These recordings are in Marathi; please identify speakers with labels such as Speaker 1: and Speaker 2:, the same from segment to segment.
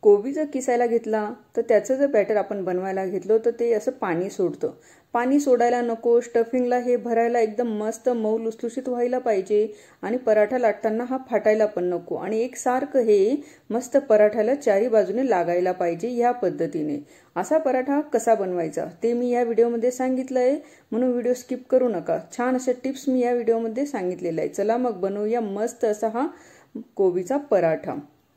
Speaker 1: कोबी जर किसायला घेतला तर त्याचं जर बॅटर आपण बनवायला घेतलं तर ते असं पाणी सोडतं. पाणी सोडायला नको. स्टफिंगला हे भरायला एकदम मस्त मऊ लुसलुशीत व्हायला पाहिजे आणि पराठा लाटताना हा फाटायला पण नको आणि एकसारखं हे मस्त पराठ्याला चारी बाजूने लागायला पाहिजे. ह्या पद्धतीने असा पराठा कसा बनवायचा ते मी या व्हिडिओमध्ये सांगितलंय, म्हणून व्हिडिओ स्किप करू नका. छान अशा टिप्स मी या व्हिडिओमध्ये सांगितलेल्या आहे. चला मग बनवूया मस्त असा हा कोबीचा पराठा.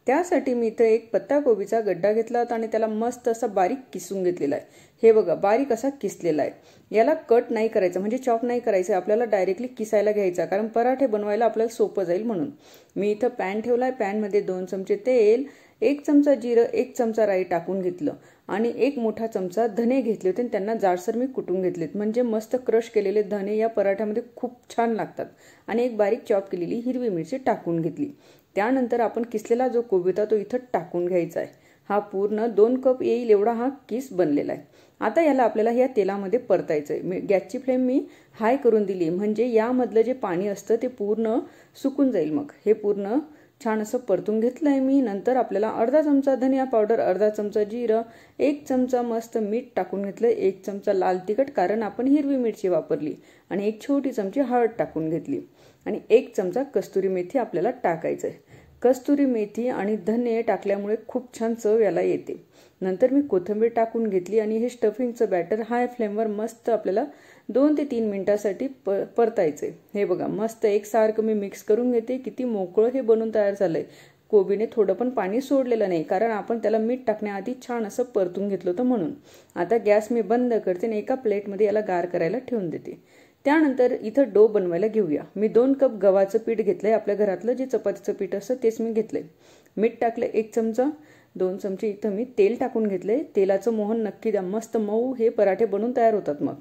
Speaker 1: त्यासाठी मी इथे एक पत्ता कोबीचा गड्डा घेतला होता आणि त्याला मस्त असा बारीक किसून घेतलेला आहे. हे बघा बारीक असा किसलेला आहे. याला कट नाही करायचं म्हणजे चॉप नाही करायचं, आपल्याला डायरेक्टली किसायला घ्यायचा, कारण पराठे बनवायला आपल्याला सोपं जाईल म्हणून. मी इथं पॅन ठेवलाय. पॅनमध्ये 2 चमचे तेल, 1 चमचा जिरं, 1 चमचा राई टाकून घेतलं आणि 1 मोठा चमचा धने घेतले होते आणि त्यांना जाडसर मी कुटून घेतलेत. म्हणजे मस्त क्रश केलेले धने या पराठ्यामध्ये खूप छान लागतात. आणि एक बारीक चॉप केलेली हिरवी मिरची टाकून घेतली. त्यानंतर आपण किसलेला जो कोबी होता तो इथं टाकून घ्यायचा आहे. हा पूर्ण 2 कप येईल एवढा हा किस बनलेला आहे. आता याला आपल्याला या तेलामध्ये परतायचं आहे. गॅसची फ्लेम मी हाय करून दिली, म्हणजे यामधलं जे पाणी असतं ते पूर्ण सुकून जाईल. मग हे पूर्ण छान असं परतून घेतलं आहे मी. नंतर आपल्याला अर्धा चमचा धनिया पावडर, अर्धा चमचा जिरं, 1 चमचा मस्त मीठ टाकून घेतलं, 1 चमचा लाल तिखट कारण आपण हिरवी मिरची वापरली आणि 1 छोटी चमची हळद टाकून घेतली आणि 1 चमचा कस्तुरी मेथी आपल्याला टाकायचं आहे. कस्तुरी मेथी आणि धने टाकल्यामुळे खूप छान चव याला येते. नंतर मी कोथिंबीर टाकून घेतली आणि हे स्टफिंगचं बॅटर हाय फ्लेमवर मस्त आपल्याला 2 ते 3 मिनिटांसाठी परतायचंय. हे बघा मस्त एकसारखं मी मिक्स करून घेते. किती मोकळं हे बनून तयार झालंय. कोबीने थोडं पण पाणी सोडलेलं नाही, कारण आपण त्याला मीठ टाकण्याआधी छान असं परतून घेतलं होतं म्हणून. आता गॅस मी बंद करते आणि एका प्लेटमध्ये याला गार करायला ठेवून देते. त्यानंतर इथं डो बनवायला घेऊया. मी 2 कप गव्हाचं पीठ घेतलंय. आपल्या घरातलं जे चपातीचं पीठ असतं तेच मी घेतलंय. मीठ टाकलं 1 चमचा, 2 चमचे इथं मी तेल टाकून घेतलंय. तेलाचं मोहन नक्की द्या, मस्त मऊ हे पराठे बनून तयार होतात. मग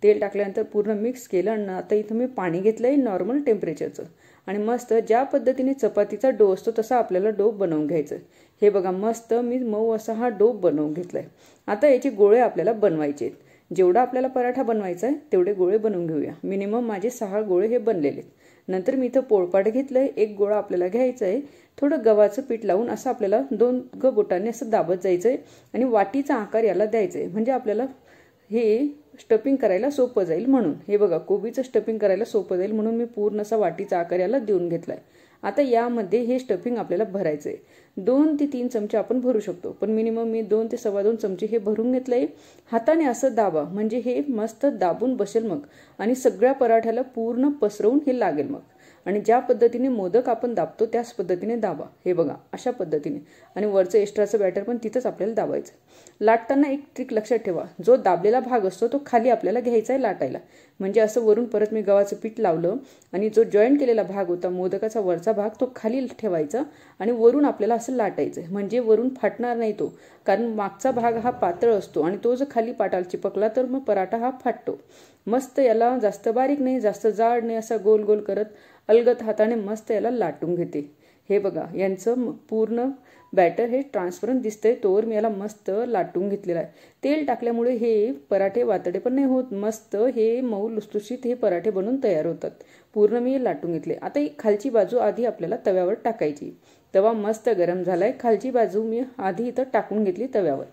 Speaker 1: तेल टाकल्यानंतर पूर्ण मिक्स केलं आणि आता इथं मी पाणी घेतलंय नॉर्मल टेम्परेचरचं आणि मस्त ज्या पद्धतीने चपातीचा डो असतो तसा आपल्याला डो बनवून घ्यायचं. हे बघा मस्त मी मऊ असा हा डो बनवून घेतलाय. आता याचे गोळे आपल्याला बनवायचे आहेत. जेवढा आपल्याला पराठा बनवायचा आहे तेवढे गोळे बनवून घेऊया. मिनिमम माझे 6 गोळे हे बनलेले. नंतर मी इथं पोळपाट घेतलंय. 1 गोळा आपल्याला घ्यायचा आहे. थोडं गव्हाचं पीठ लावून असं आपल्याला 2 बोटांनी असं दाबत जायचंय आणि वाटीचा आकार याला द्यायचंय, म्हणजे आपल्याला हे स्टफिंग करायला सोपं जाईल म्हणून. हे बघा कोबीचं स्टफिंग करायला सोपं जाईल म्हणून मी पूर्ण असा वाटीचा आकार याला देऊन घेतलाय. आता यामध्ये हे स्टफिंग आपल्याला भरायचंय. 2 ते 3 चमचे आपण भरू शकतो, पण मिनिमम मी 2 ते 2.25 चमचे हे भरून घेतलंय. हाताने असं दाबा म्हणजे हे मस्त दाबून बसेल मग आणि सगळ्या पराठ्याला पूर्ण पसरवून हे लागेल मग. आणि ज्या पद्धतीने मोदक आपण दाबतो त्याच पद्धतीने दाबा. हे बघा अशा पद्धतीने. आणि वरचं एक्स्ट्राचं बॅटर पण तिथंच आपल्याला दाबायचं. लाटताना एक ट्रिक लक्षात ठेवा, जो दाबलेला भाग असतो तो खाली आपल्याला घ्यायचा आहे लाटायला. म्हणजे असं वरून परत मी गव्हाचं पीठ लावलं आणि जो जॉईंट केलेला भाग होता मोदकाचा वरचा भाग तो खाली ठेवायचा आणि वरून आपल्याला असं लाटायचं, म्हणजे वरून फाटणार नाही तो, कारण मागचा भाग हा पातळ असतो आणि तो जर खाली पाटाला चिपकला तर मग पराठा हा फाटतो. मस्त याला जास्त बारीक नाही जास्त जाड नाही असा गोल गोल करत अलगद हाताने मस्त याला लाटून घेते. हे बघा यांचं पूर्ण बॅटर हे ट्रान्सपरंट दिसतंय तोवर मी याला मस्त लाटून घेतलेलं आहे. तेल टाकल्यामुळे हे पराठे वातडे पण नाही होत, मस्त हे मऊ लुसलुशीत हे पराठे बनून तयार होतात. पूर्ण मी लाटून घेतले. आता ही खालची बाजू आधी आपल्याला तव्यावर टाकायची. तवा मस्त गरम झालाय. खालची बाजू मी आधी इथं टाकून घेतली तव्यावर.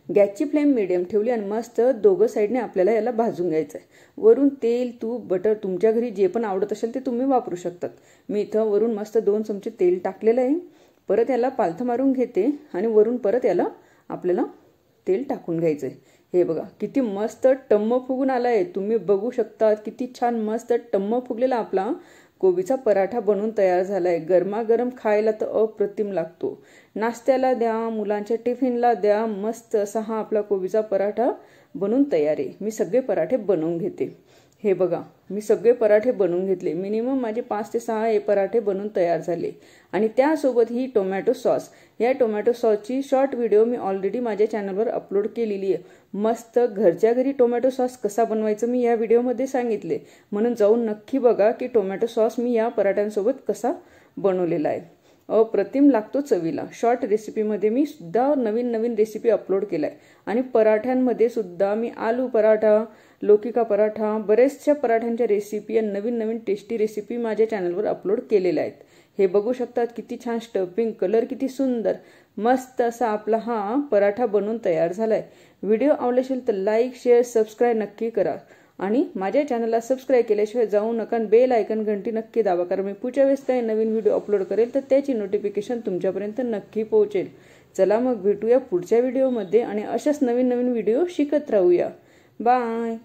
Speaker 1: गॅसची फ्लेम मिडियम ठेवली आणि मस्त दोघं साईडने आपल्याला याला भाजून घ्यायचं आहे. वरून तेल तूप बटर तुमच्या घरी जे पण आवडत असेल ते तुम्ही वापरू शकतात. मी इथं वरून मस्त 2 चमचे तेल टाकलेलं आहे. परत याला पालथं मारून घेते आणि वरून परत याला आपल्याला तेल टाकून घ्यायचं आहे. हे बघा किती मस्त टम्म फुगून आलाय. तुम्ही बघू शकता किती छान मस्त टम्म फुगलेला आपला कोबीचा पराठा बनून तयार झालाय. गरमागरम खायला तर अप्रतिम लागतो. नाश्त्याला द्या, मुलांच्या टिफिनला द्या. मस्त असा हा आपला कोबीचा पराठा बनून तयार आहे. मी सगळे पराठे बनवून घेते. हे बघा मी सगळे पराठे बनवून घेतले. मिनिमम माझे 5 ते 6 हे पराठे बनून तयार झाले. आणि त्यासोबत ही टोमॅटो सॉस, या टोमॅटो सॉसची शॉर्ट व्हिडिओ मी ऑलरेडी माझ्या चॅनलवर अपलोड केलेली आहे. मस्त घरच्या घरी टोमॅटो सॉस कसा बनवायचं मी या व्हिडिओमध्ये सांगितले, म्हणून जाऊन नक्की बघा की टोमॅटो सॉस मी या पराठ्यांसोबत कसा बनवलेला आहे. अप्रतिम लागतो चवीला. शॉर्ट रेसिपीमध्ये मी सुद्धा नवीन नवीन रेसिपी अपलोड केलाय. आणि पराठ्यांमध्ये सुद्धा मी आलू पराठा, लौकी का पराठा, बरेचशा पराठ्यांच्या रेसिपी आणि नवीन नवीन टेस्टी रेसिपी माझ्या चॅनलवर अपलोड केलेल्या आहेत. हे बघू शकतात किती छान स्टफिंग, कलर किती सुंदर. मस्त असा आपला हा पराठा बनून तयार झालाय। व्हिडिओ आवडला असेल तर लाईक, शेअर, सबस्क्राईब नक्की करा आणि माझ्या चॅनलला सबस्क्राईब केल्याशिवाय जाऊ नका। बेल आयकन घंटी नक्की दाबा, कारण मी पुढच्या वेळेस काही नवीन व्हिडिओ अपलोड करेल तर त्याची नोटिफिकेशन तुमच्यापर्यंत नक्की पोहोचेल। चला मग भेटूया पुढच्या व्हिडिओमध्ये आणि अशाच नवीन नवीन व्हिडिओ शिकत राहूया। बाय।